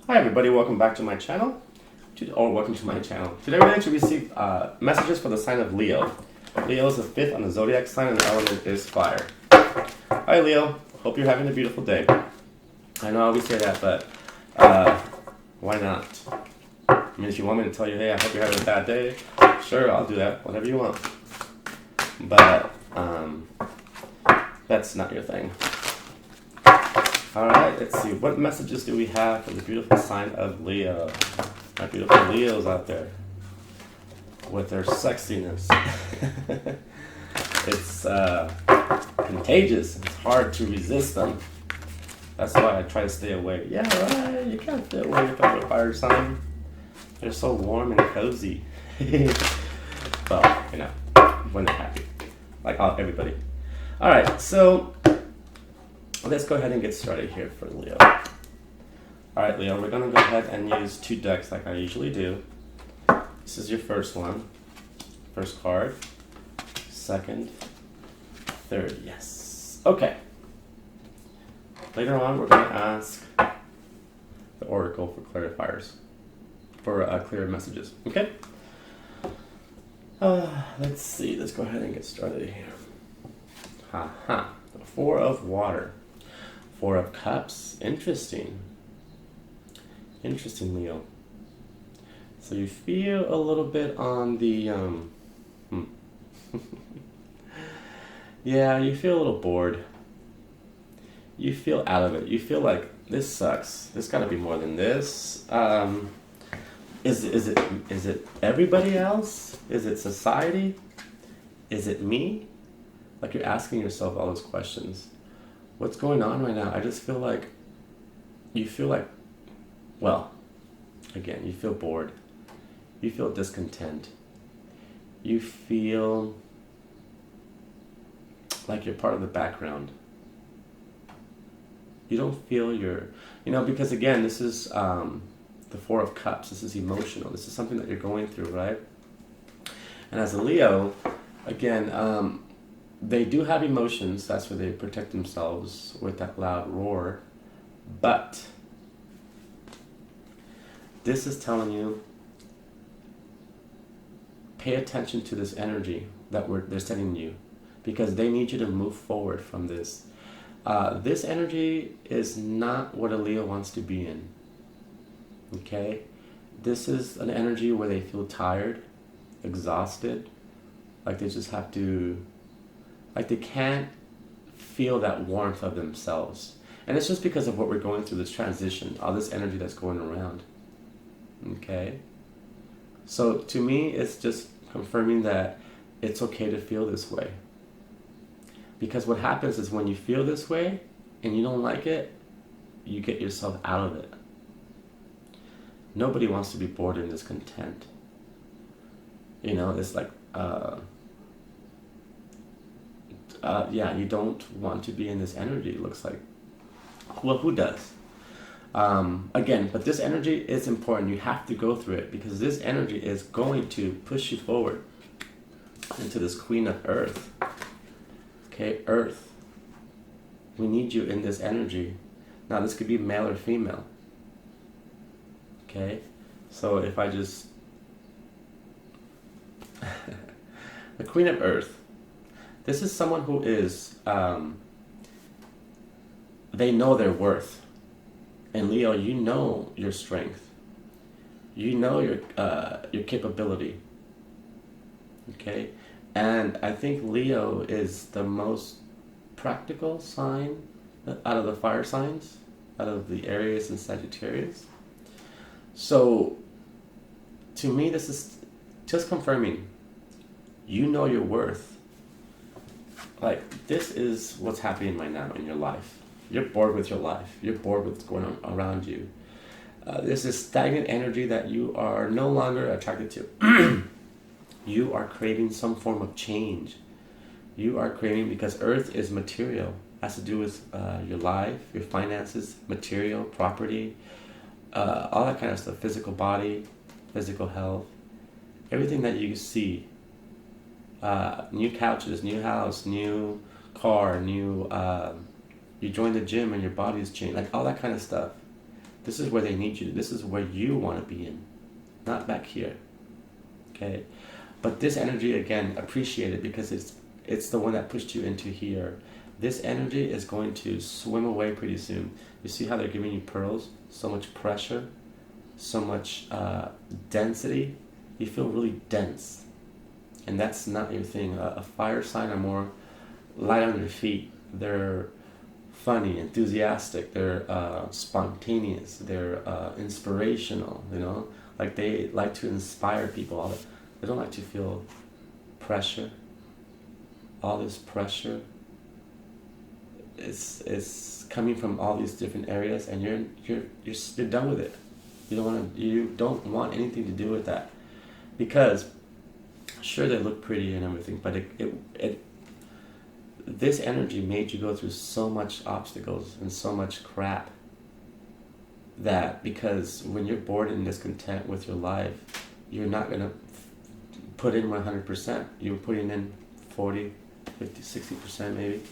Hi everybody, welcome back to my channel. Welcome to my channel. Today we're going to receive messages for the sign of Leo. Leo is the 5th on the Zodiac sign and the element is fire. Hi Leo, hope you're having a beautiful day. I know I always say that, but why not? I mean, if you want me to tell you, hey, I hope you're having a bad day, sure, I'll do that, whatever you want. But that's not your thing. Alright, let's see. What messages do we have for the beautiful sign of Leo? My beautiful Leos out there with their sexiness. It's contagious. It's hard to resist them. That's why I try to stay away. Yeah, right. You can't stay away from a fire sign. They're so warm and cozy. Well, you know, when they're happy. Like everybody. Alright, so let's go ahead and get started here for Leo. Alright Leo, we're going to go ahead and use 2 decks like I usually do. This is your first one. First card. Second. Third. Yes. Okay. Later on we're going to ask the Oracle for clarifiers. For clear messages. Okay? Let's see. Let's go ahead and get started here. The 4 of water. 4 of cups. Interesting. Interesting, Leo. So you feel a little bit on the yeah, you feel a little bored. You feel out of it. You feel like this sucks. There's got to be more than this. Is it everybody else? Is it society? Is it me? Like you're asking yourself all those questions. What's going on right now? I just feel like you feel like, well, again, you feel bored. You feel discontent. You feel like you're part of the background. You don't feel because again, this is the 4 of cups. This is emotional. This is something that you're going through, right? And as a Leo, again, they do have emotions. That's where they protect themselves with that loud roar. But this is telling you, pay attention to this energy that they're sending you, because they need you to move forward from this. This energy is not what a Leo wants to be in. Okay? This is an energy where they feel tired, exhausted, like they just have to, like they can't feel that warmth of themselves. And it's just because of what we're going through, this transition, all this energy that's going around. Okay? So to me, it's just confirming that it's okay to feel this way. Because what happens is when you feel this way and you don't like it, you get yourself out of it. Nobody wants to be bored and discontent. You know, it's like, you don't want to be in this energy, it looks like. Well, who does? Again, but this energy is important. You have to go through it because this energy is going to push you forward into this Queen of Earth. Okay, Earth. We need you in this energy. Now, this could be male or female. Okay, so if I just... the Queen of Earth. This is someone who is... they know their worth. And Leo, you know your strength. You know your capability. Okay? And I think Leo is the most practical sign out of the fire signs, out of the Aries and Sagittarius. So, to me, this is just confirming you know your worth. Like, this is what's happening right now in your life. You're bored with your life. You're bored with what's going on around you. There's this stagnant energy that you are no longer attracted to. You are craving some form of change. You are craving, because Earth is material. It has to do with your life, your finances, material, property, all that kind of stuff. Physical body, physical health. Everything that you see. New couches, new house, new car, new... you join the gym and your body is changed, like all that kind of stuff. This is where they need you. This is where you want to be in, not back here. Okay? But this energy, again, appreciate it, because it's the one that pushed you into here. This energy is going to swim away pretty soon. You see how they're giving you pearls? So much pressure, so much density. You feel really dense. And that's not your thing. A fire sign are more light on their feet. They're funny, enthusiastic, they're spontaneous, they're inspirational, you know? Like they like to inspire people. They don't like to feel pressure. All this pressure is coming from all these different areas, and you're done with it. You don't want anything to do with that, because sure, they look pretty and everything, but this energy made you go through so much obstacles and so much crap, that because when you're bored and discontent with your life, you're not going to put in 100%. You're putting in 40, 50, 60% maybe. It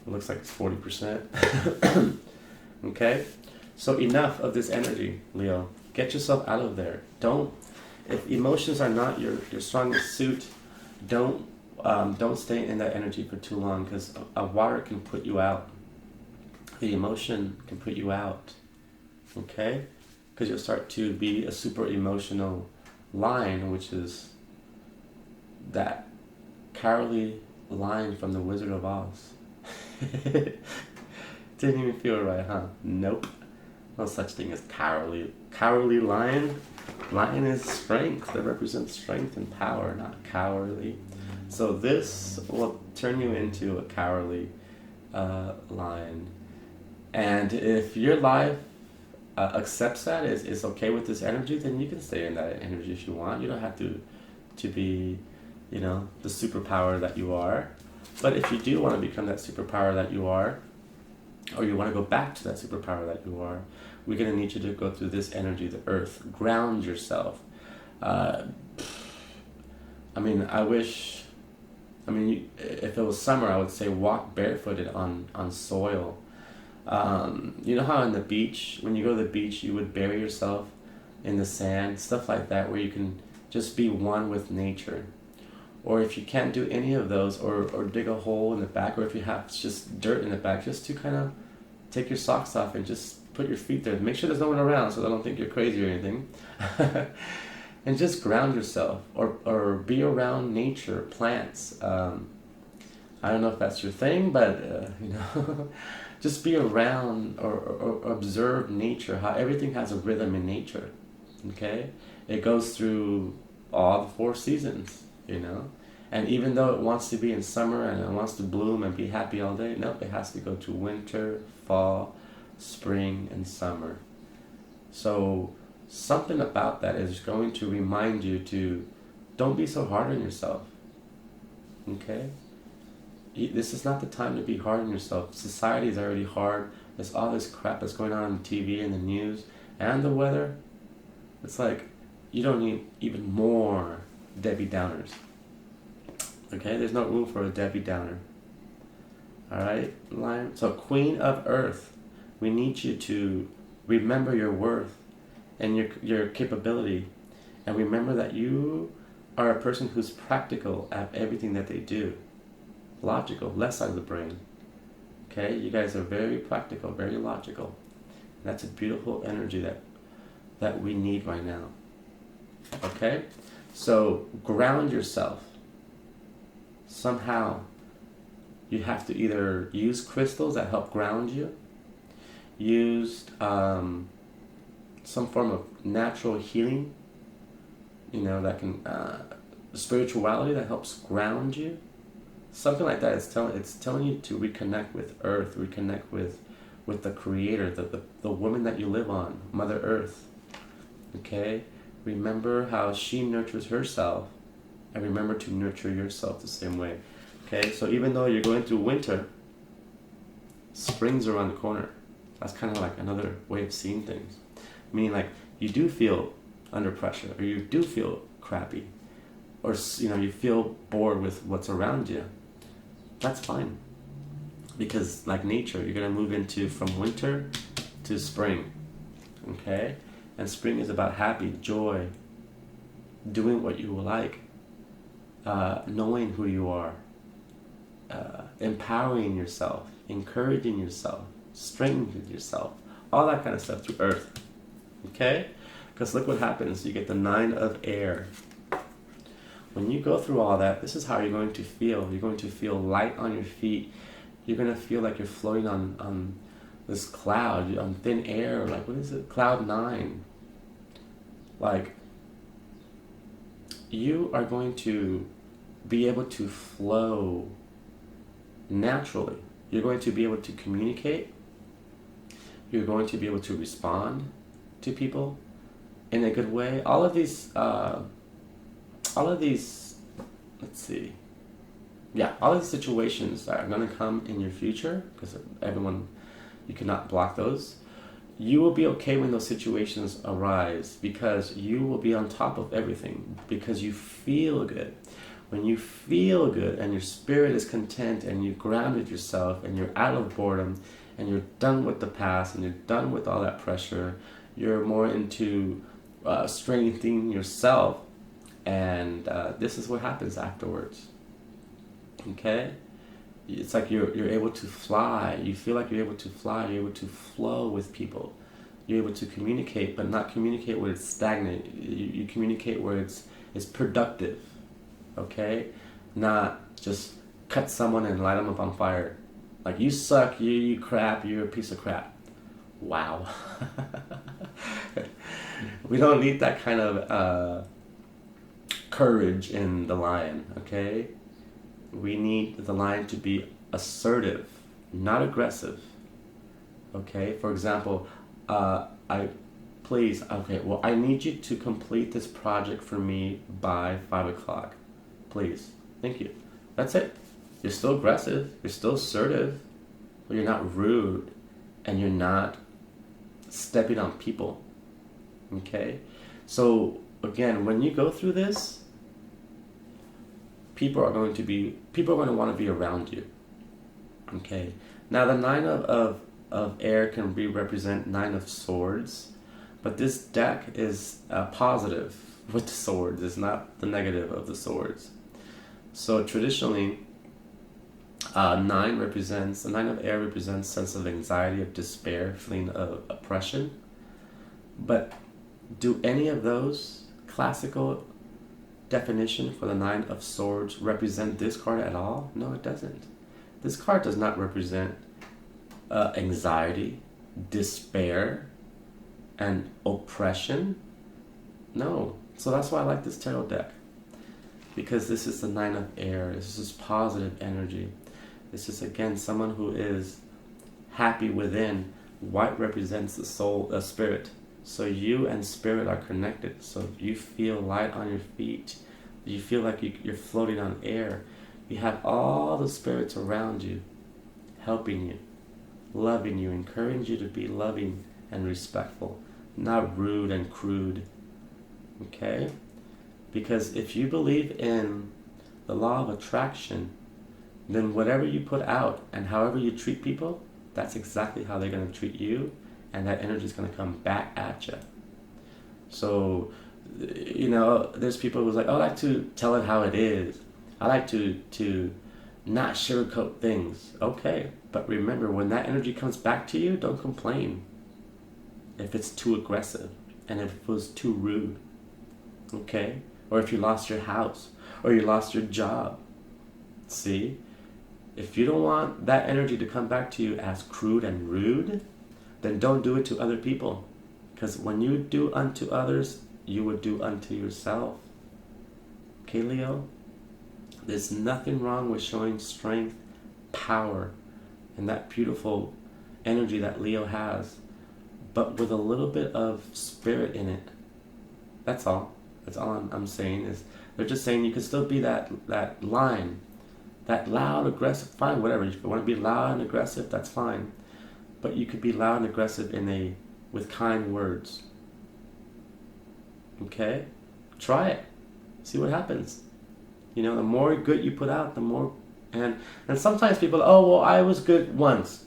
looks like it's 40%. Okay? So enough of this energy, Leo. Get yourself out of there. If emotions are not your strongest suit, don't stay in that energy for too long, because a water can put you out. The emotion can put you out. Okay? Because you'll start to be a super emotional line, which is that cowardly line from the Wizard of Oz. Didn't even feel right, huh? Nope. No such thing as cowardly. Cowardly lion. Lion is strength. That represents strength and power, not cowardly. So this will turn you into a cowardly lion. And if your life accepts that, is okay with this energy, then you can stay in that energy if you want. You don't have to be, the superpower that you are. But if you do want to become that superpower that you are, or you want to go back to that superpower that you are, we're going to need you to go through this energy, the earth. Ground yourself. If it was summer, I would say walk barefooted on soil. You know how in the beach, when you go to the beach, you would bury yourself in the sand, stuff like that, where you can just be one with nature. Or if you can't do any of those, or dig a hole in the back, or if you have just dirt in the back, just to kind of take your socks off and just put your feet there. Make sure there's no one around so they don't think you're crazy or anything. And just ground yourself, or be around nature, plants. I don't know if that's your thing, but just be around or observe nature, how everything has a rhythm in nature. Okay? It goes through all the 4 seasons. And even though it wants to be in summer and it wants to bloom and be happy all day, no, it has to go to winter, fall, spring, and summer. So something about that is going to remind you to don't be so hard on yourself. Okay? This is not the time to be hard on yourself. Society is already hard. There's all this crap that's going on the TV and the news and the weather. It's like you don't need even more Debbie Downers. Okay, there's no room for a Debbie Downer. Alright, Lion? So Queen of Earth, we need you to remember your worth and your capability, and remember that you are a person who's practical at everything that they do. Logical, left side of the brain. Okay, you guys are very practical, very logical. That's a beautiful energy that we need right now. Okay? So ground yourself. Somehow you have to either use crystals that help ground you, use some form of natural healing, that can spirituality that helps ground you, something like that. It's telling you to reconnect with Earth, reconnect with the Creator, the woman that you live on, Mother Earth. Okay. Remember how she nurtures herself, and remember to nurture yourself the same way. Okay, so even though you're going through winter, spring's around the corner. That's kind of like another way of seeing things. Meaning, like, you do feel under pressure, or you do feel crappy, or you feel bored with what's around you. That's fine, because like nature, you're gonna move into from winter to spring. Okay? And spring is about happy, joy, doing what you like, knowing who you are, empowering yourself, encouraging yourself, strengthening yourself, all that kind of stuff through earth. Okay? Because look what happens. You get the 9 of air. When you go through all that, this is how you're going to feel. You're going to feel light on your feet. You're going to feel like you're floating on this cloud, on thin air, like, what is it? Cloud 9. Like, you are going to be able to flow naturally. You're going to be able to communicate. You're going to be able to respond to people in a good way. All of these, let's see. Yeah, all of these situations that are going to come in your future, because everyone, you cannot block those. You will be okay when those situations arise because you will be on top of everything, because you feel good. When you feel good and your spirit is content and you grounded yourself and you're out of boredom and you're done with the past and you're done with all that pressure, you're more into strengthening yourself, and this is what happens afterwards. Okay? It's like you're able to fly. You feel like you're able to fly. You're able to flow with people. You're able to communicate, but not communicate where it's stagnant. You communicate where it's productive. Okay? Not just cut someone and light them up on fire. Like, you suck, you crap, you're a piece of crap. Wow. We don't need that kind of courage in the lion, okay? We need the lion to be assertive, not aggressive. Okay? For example, I need you to complete this project for me by 5 o'clock. Please. Thank you. That's it. You're still aggressive, you're still assertive, but you're not rude, and you're not stepping on people. Okay? So, again, when you go through this, people are going to want to be around you. Okay? Now, the 9 of air can represent 9 of swords, but this deck is positive with the swords. It's not the negative of the swords. So traditionally, the 9 of air represents sense of anxiety, of despair, feeling of oppression. But do any of those classical definition for the 9 of swords represent this card at all? No, it doesn't. This card does not represent anxiety, despair, and oppression. No. So that's why I like this tarot deck. Because this is the 9 of air. This is positive energy. This is, again, someone who is happy within. White represents the soul, the spirit. So you and spirit are connected. So if you feel light on your feet, you feel like you're floating on air, you have all the spirits around you, helping you, loving you, encouraging you to be loving and respectful, not rude and crude. Okay? Because if you believe in the law of attraction, then whatever you put out and however you treat people, that's exactly how they're going to treat you, and that energy is going to come back at you. So, there's people who's like, oh, I like to tell it how it is. I like to not sugarcoat things. Okay, but remember, when that energy comes back to you, don't complain if it's too aggressive and if it was too rude. Okay? Or if you lost your house, or you lost your job. See? If you don't want that energy to come back to you as crude and rude, then don't do it to other people. Because when you do unto others, you would do unto yourself. Okay, Leo? There's nothing wrong with showing strength, power, and that beautiful energy that Leo has, but with a little bit of spirit in it. That's all. That's all I'm saying. Is they're just saying you can still be that line, that loud, aggressive, fine, whatever. If you want to be loud and aggressive, that's fine. But you could be loud and aggressive with kind words. Okay? Try it. See what happens. The more good you put out, the more... And sometimes people, oh, well, I was good once.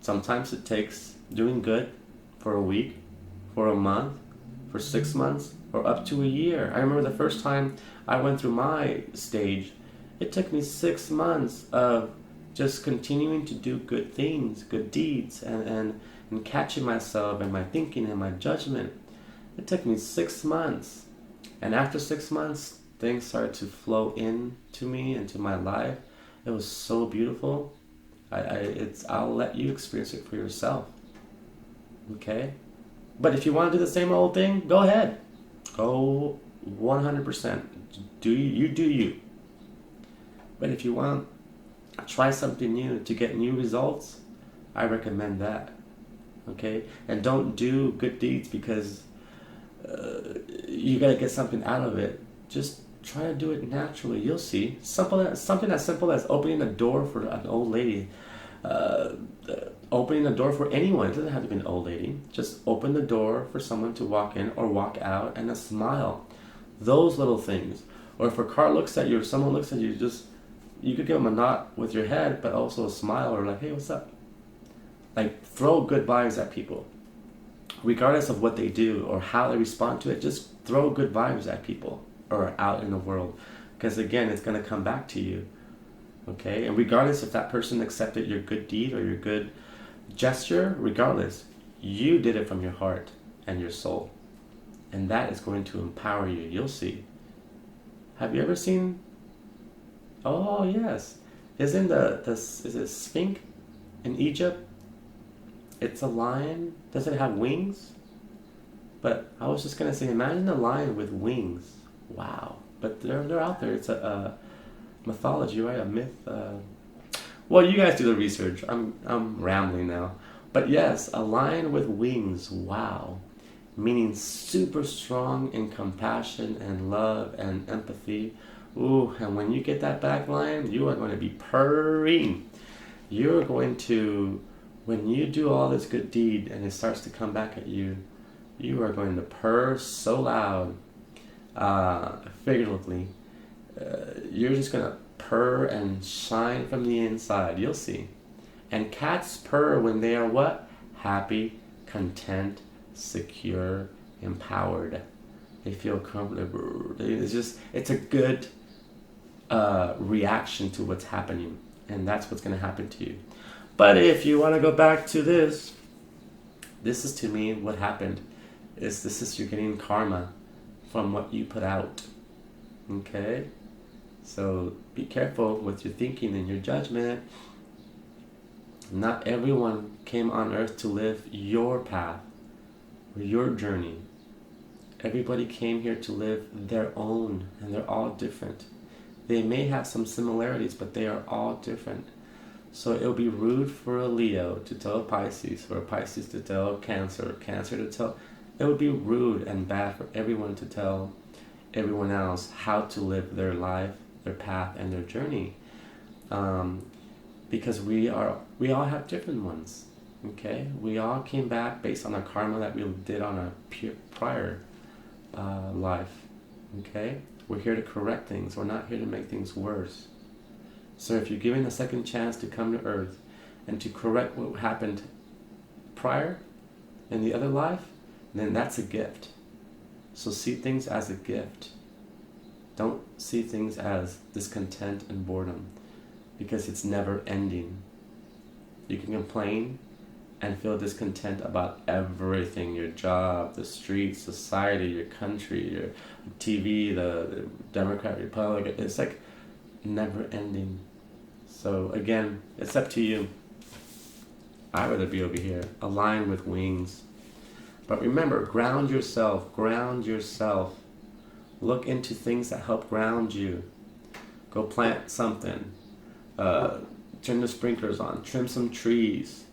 Sometimes it takes doing good for a week, for a month, for 6 months, or up to a year. I remember the first time I went through my stage, it took me 6 months of just continuing to do good things, good deeds, and catching myself and my thinking and my judgment. It took me 6 months. And after 6 months, things started to flow in to me, into my life. It was so beautiful. I'll let you experience it for yourself. Okay? But if you want to do the same old thing, go ahead. Go 100%. Do you. But if you want to try something new to get new results, I recommend that. Okay? And don't do good deeds because you got to get something out of it. Just try to do it naturally. You'll see. Something as simple as opening a door for an old lady. Opening a door for anyone. It doesn't have to be an old lady. Just open the door for someone to walk in or walk out, and a smile. Those little things. Or if a car looks at you, or someone looks at you, you could give them a nod with your head, but also a smile, or like, hey, what's up? Like, throw good vibes at people. Regardless of what they do or how they respond to it, just throw good vibes at people or out in the world. Because again, it's going to come back to you. Okay? And regardless if that person accepted your good deed or your good gesture, regardless, you did it from your heart and your soul. And that is going to empower you. You'll see. Have you ever seen... Oh, yes. Isn't is it Sphinx in Egypt? It's a lion. Does it have wings? But I was just going to say, imagine a lion with wings. Wow. But they're out there. It's a mythology, right? A myth. Well, you guys do the research. I'm rambling now. But yes, a lion with wings. Wow. Meaning super strong in compassion and love and empathy. Ooh, and when you get that back, lion, you are going to be purring. You're going to... When you do all this good deed and it starts to come back at you, you are going to purr so loud, figuratively. You're just going to purr and shine from the inside. You'll see. And cats purr when they are what? Happy, content, secure, empowered. They feel comfortable. It's a good reaction to what's happening. And that's what's going to happen to you. But if you want to go back to this is to me what happened. This is you're getting karma from what you put out. Okay? So be careful with your thinking and your judgment. Not everyone came on earth to live your path or your journey. Everybody came here to live their own, and they're all different. They may have some similarities, but they are all different. So it'll be rude for a Leo to tell a Pisces, for a Pisces to tell Cancer, Cancer to tell... It would be rude and bad for everyone to tell everyone else how to live their life, their path, and their journey. Because we all have different ones, okay? We all came back based on the karma that we did on our prior life, okay? We're here to correct things. We're not here to make things worse. So if you're given a second chance to come to Earth and to correct what happened prior in the other life, then that's a gift. So see things as a gift. Don't see things as discontent and boredom, because it's never ending. You can complain and feel discontent about everything, your job, the streets, society, your country, your TV, the Democrat, Republican. It's like never ending. So again, it's up to you. I'd rather be over here, a lion with wings. But remember, ground yourself, ground yourself. Look into things that help ground you. Go plant something. Turn the sprinklers on, trim some trees.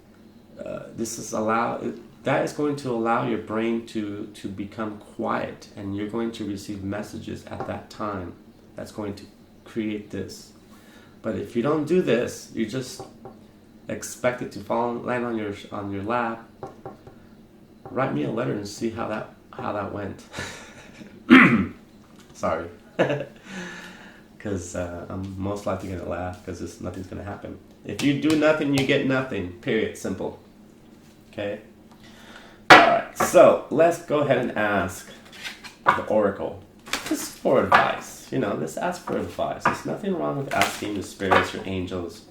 That is going to allow your brain to become quiet, and you're going to receive messages at that time. That's going to create this. But if you don't do this, you just expect it to land on your lap. Write me a letter and see how that went. Sorry. Because I'm most likely going to laugh because nothing's going to happen. If you do nothing, you get nothing. Period. Simple. Okay? Alright. So let's go ahead and ask the oracle. This is for advice. You know, let's ask for advice. There's nothing wrong with asking the spirits, your angels,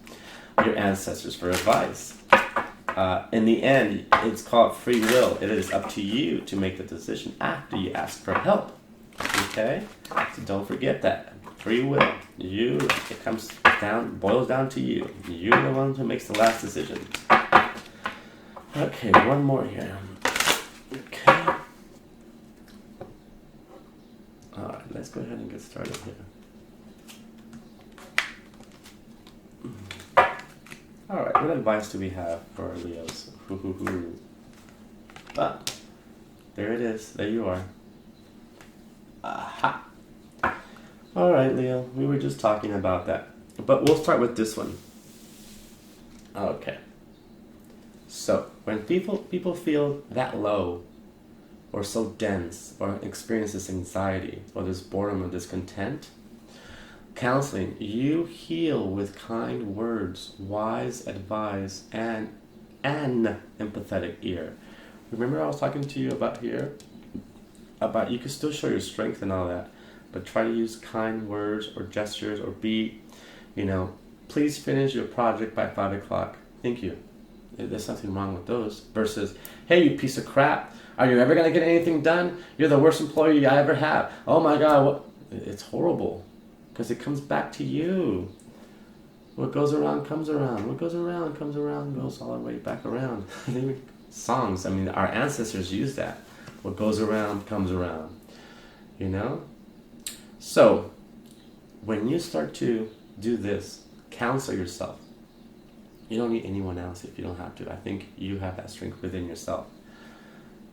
your ancestors for advice. In the end, it's called free will. It is up to you to make the decision after you ask for help. Okay? So don't forget that. Free will. It boils down to you. You're the one who makes the last decision. Okay, one more here. Okay. Alright, let's go ahead and get started here. Alright, what advice do we have for our Leos? Ah, there it is. There you are. Aha! Alright, Leo, we were just talking about that. But we'll start with this one. Okay. So, when people feel that low, or so dense, or experience this anxiety, or this boredom or discontent, counseling, you heal with kind words, wise advice, and an empathetic ear. Remember I was talking to you about here? About you can still show your strength and all that, but try to use kind words or gestures or please finish your project by 5 o'clock. Thank you. There's nothing wrong with those. Versus, hey, you piece of crap. Are you ever going to get anything done? You're the worst employee I ever have. Oh my God. What? It's horrible. Because it comes back to you. What goes around comes around. What goes around comes around, goes all the way back around. Songs, our ancestors used that. What goes around comes around. You know? So, when you start to do this, counsel yourself. You don't need anyone else if you don't have to. I think you have that strength within yourself.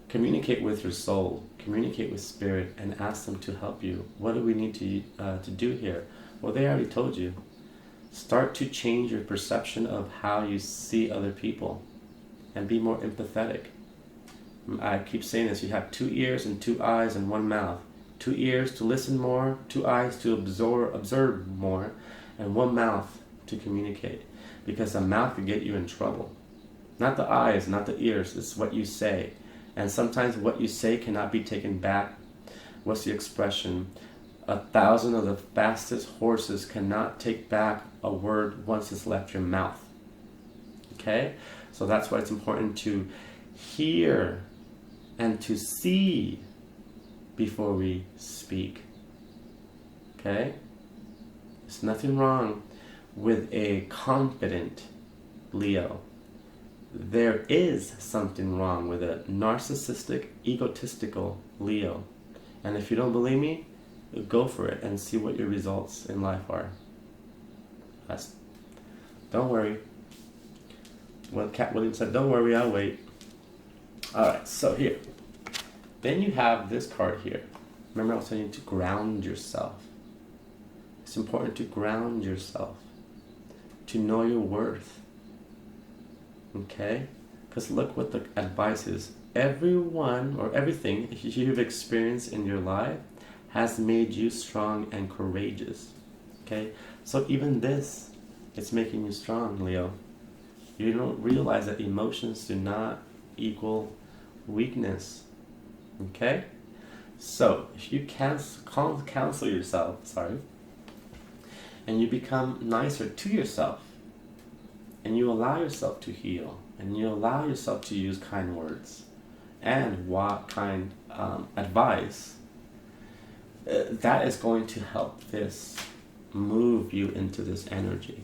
Communicate with your soul. Communicate with spirit and ask them to help you. What do we need to do here? Well, they already told you. Start to change your perception of how you see other people and be more empathetic. I keep saying this. You have 2 ears and 2 eyes and 1 mouth. 2 ears to listen more, 2 eyes to observe more, and 1 mouth to communicate. Because the mouth can get you in trouble. Not the eyes, not the ears. It's what you say. And sometimes what you say cannot be taken back. What's the expression? 1,000 of the fastest horses cannot take back a word once it's left your mouth. Okay? So that's why it's important to hear and to see before we speak. Okay? There's nothing wrong with a confident Leo. There is something wrong with a narcissistic, egotistical Leo. And if you don't believe me, go for it and see what your results in life are. Don't worry. Well, Cat Williams said, don't worry, I'll wait. Alright, so here. Then you have this card here. Remember I was telling you to ground yourself. It's important to ground yourself. To know your worth. Okay? Because look what the advice is. Everyone or everything you've experienced in your life has made you strong and courageous. Okay? So even this, it's making you strong, Leo. You don't realize that emotions do not equal weakness. Okay? So, if you counsel yourself, and you become nicer to yourself, and you allow yourself to heal, and you allow yourself to use kind words, and kind advice, that is going to help this move you into this energy.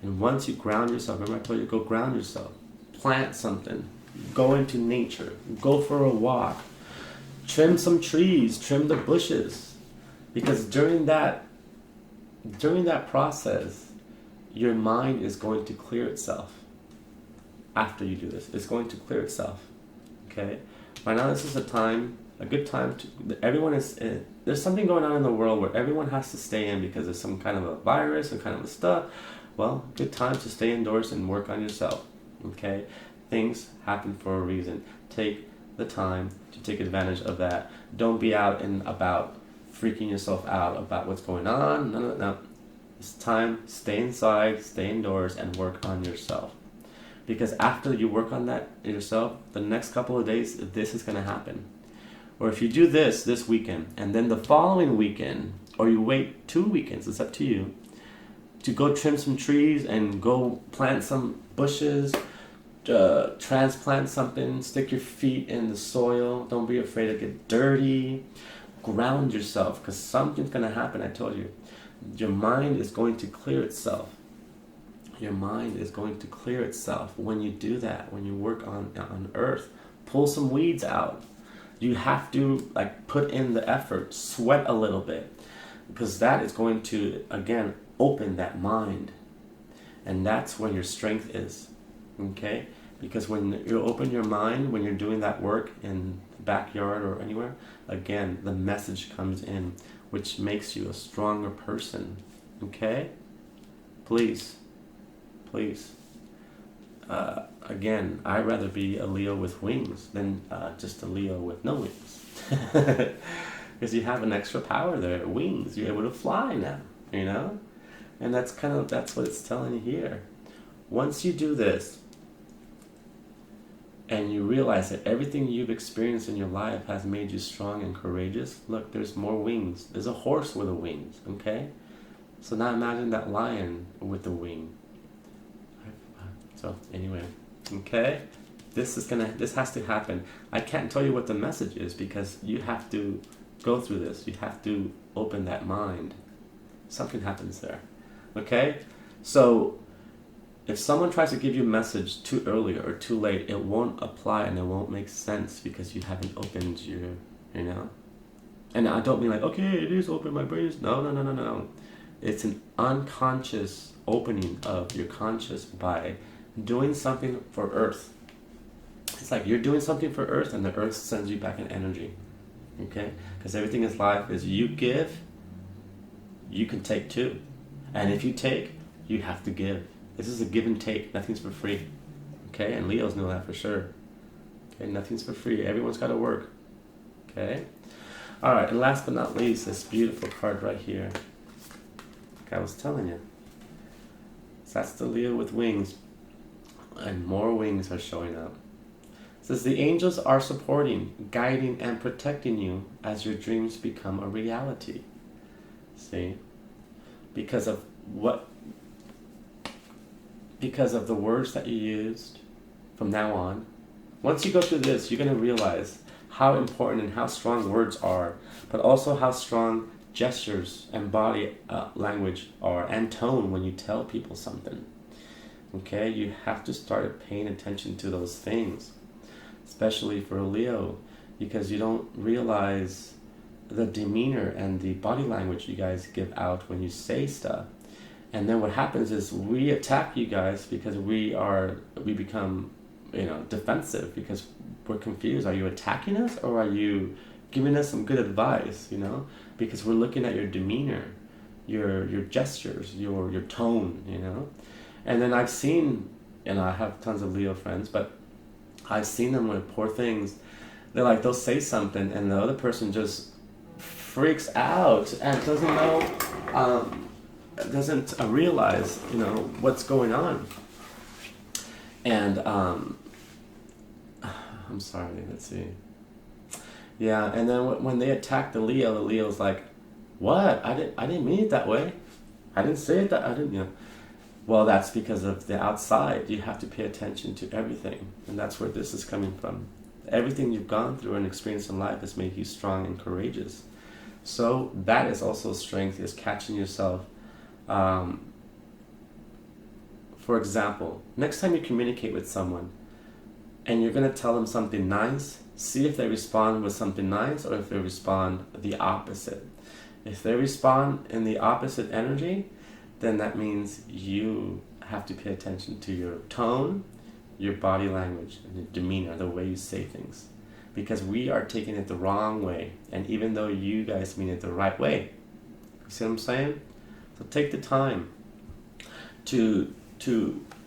And once you ground yourself, remember I told you, go ground yourself, plant something, go into nature, go for a walk, trim some trees, trim the bushes, because during that process, your mind is going to clear itself. After you do this, it's going to clear itself. Okay. Right now, this is a good time to. Everyone is. There's something going on in the world where everyone has to stay in because there's some kind of a virus, some kind of a stuff. Well, good time to stay indoors and work on yourself. Okay. Things happen for a reason. Take the time to take advantage of that. Don't be out and about freaking yourself out about what's going on. No. It's time, stay inside, stay indoors, and work on yourself. Because after you work on that yourself, the next couple of days, this is going to happen. Or if you do this weekend, and then the following weekend, or you wait 2 weekends, it's up to you, to go trim some trees and go plant some bushes, transplant something, stick your feet in the soil, don't be afraid to get dirty, ground yourself, because something's going to happen. I told you, your mind is going to clear itself. Your mind is going to clear itself when you do that, when you work on earth. Pull some weeds out. You have to like put in the effort, sweat a little bit, because that is going to, again, open that mind. And that's where your strength is. Okay? Because when you open your mind, when you're doing that work in the backyard or anywhere, again, the message comes in, which makes you a stronger person. Okay? Please. Again, I'd rather be a Leo with wings than just a Leo with no wings. Because you have an extra power there, wings. You're able to fly now, you know? And that's what it's telling you here. Once you do this, and you realize that everything you've experienced in your life has made you strong and courageous, look, there's more wings. There's a horse with the wings, okay? So now imagine that lion with the wing. So anyway, okay? This has to happen. I can't tell you what the message is because you have to go through this. You have to open that mind. Something happens there, okay? So if someone tries to give you a message too early or too late, it won't apply and it won't make sense because you haven't opened your, you know? And I don't mean like, okay, it is open, my brain is, no. It's an unconscious opening of your conscious by doing something for Earth. It's like you're doing something for Earth and the Earth sends you back an energy, okay? Because everything in life is you give, you can take too. And if you take, you have to give. This is a give and take. Nothing's for free. Okay? And Leos know that for sure. Okay? Nothing's for free. Everyone's got to work. Okay? Alright, and last but not least, this beautiful card right here. Like I was telling you. So that's the Leo with wings. And more wings are showing up. It says the angels are supporting, guiding, and protecting you as your dreams become a reality. See? Because of the words that you used from now on. Once you go through this, you're going to realize how important and how strong words are, but also how strong gestures and body language are and tone when you tell people something. Okay? You have to start paying attention to those things, especially for a Leo, because you don't realize the demeanor and the body language you guys give out when you say stuff. And then what happens is we attack you guys because we become, defensive because we're confused. Are you attacking us or are you giving us some good advice, Because we're looking at your demeanor, your gestures, your tone, And then I've seen, I have tons of Leo friends, but I've seen them with poor things. They'll say something and the other person just freaks out and doesn't know, doesn't realize, what's going on. And, I'm sorry, let's see. Yeah, and then when they attack the Leo's like, what? I didn't mean it that way. I didn't say it that, I didn't, Well, that's because of the outside. You have to pay attention to everything. And that's where this is coming from. Everything you've gone through and experienced in life has made you strong and courageous. So that is also strength, is catching yourself. For example, next time you communicate with someone and you're going to tell them something nice, see if they respond with something nice or if they respond the opposite. If they respond in the opposite energy, then that means you have to pay attention to your tone, your body language, and your demeanor, the way you say things. Because we are taking it the wrong way. And even though you guys mean it the right way. You see what I'm saying? So take the time to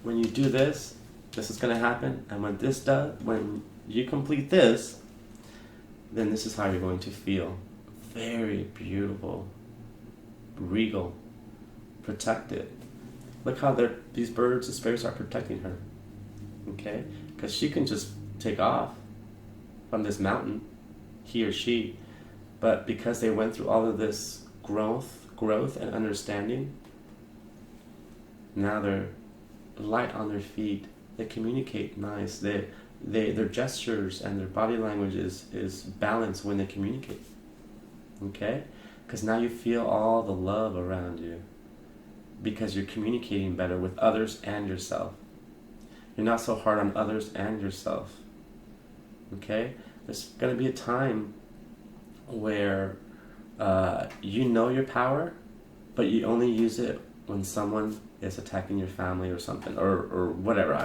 when you do this is going to happen. And when you complete this, then this is how you're going to feel. Very beautiful, regal, protected. Look how these birds, the spirits are protecting her. Okay? Because she can just take off from this mountain, he or she, but because they went through all of this growth and understanding, now they're light on their feet. They communicate nice. Their gestures and their body language is balanced when they communicate. Okay? Because now you feel all the love around you because you're communicating better with others and yourself. You're not so hard on others and yourself. Okay? There's going to be a time where you know your power, but you only use it when someone is attacking your family or something, or whatever.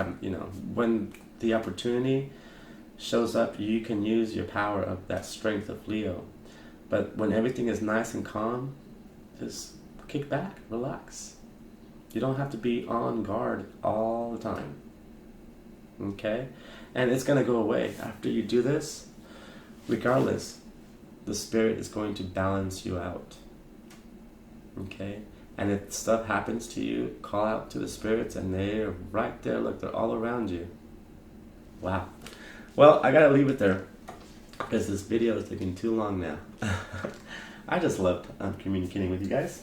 When the opportunity shows up, you can use your power of that strength of Leo. But when everything is nice and calm, just kick back, relax. You don't have to be on guard all the time. Okay? And it's going to go away. After you do this, regardless, the spirit is going to balance you out. Okay? And if stuff happens to you, call out to the spirits and they're right there. Look, they're all around you. Wow. Well, I gotta leave it there because this video is taking too long now. I just loved communicating with you guys.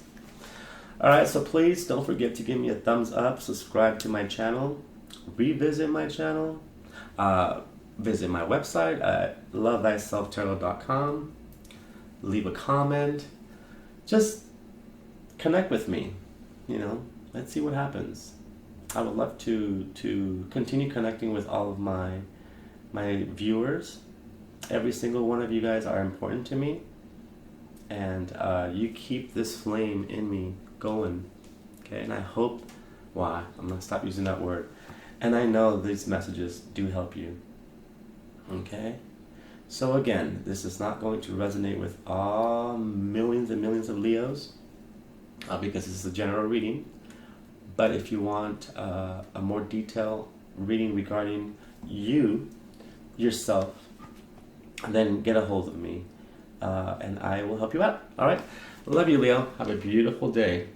Alright, so please don't forget to give me a thumbs up, subscribe to my channel, revisit my channel, visit my website at Lovethyselftarot.com, leave a comment, just connect with me, let's see what happens. I would love to continue connecting with all of my viewers. Every single one of you guys are important to me, and you keep this flame in me going, okay? And I hope, I'm gonna stop using that word, and I know these messages do help you, okay? So again, this is not going to resonate with all millions and millions of Leos, because this is a general reading. But if you want a more detailed reading regarding yourself, then get a hold of me, and I will help you out. All right? Love you, Leo. Have a beautiful day.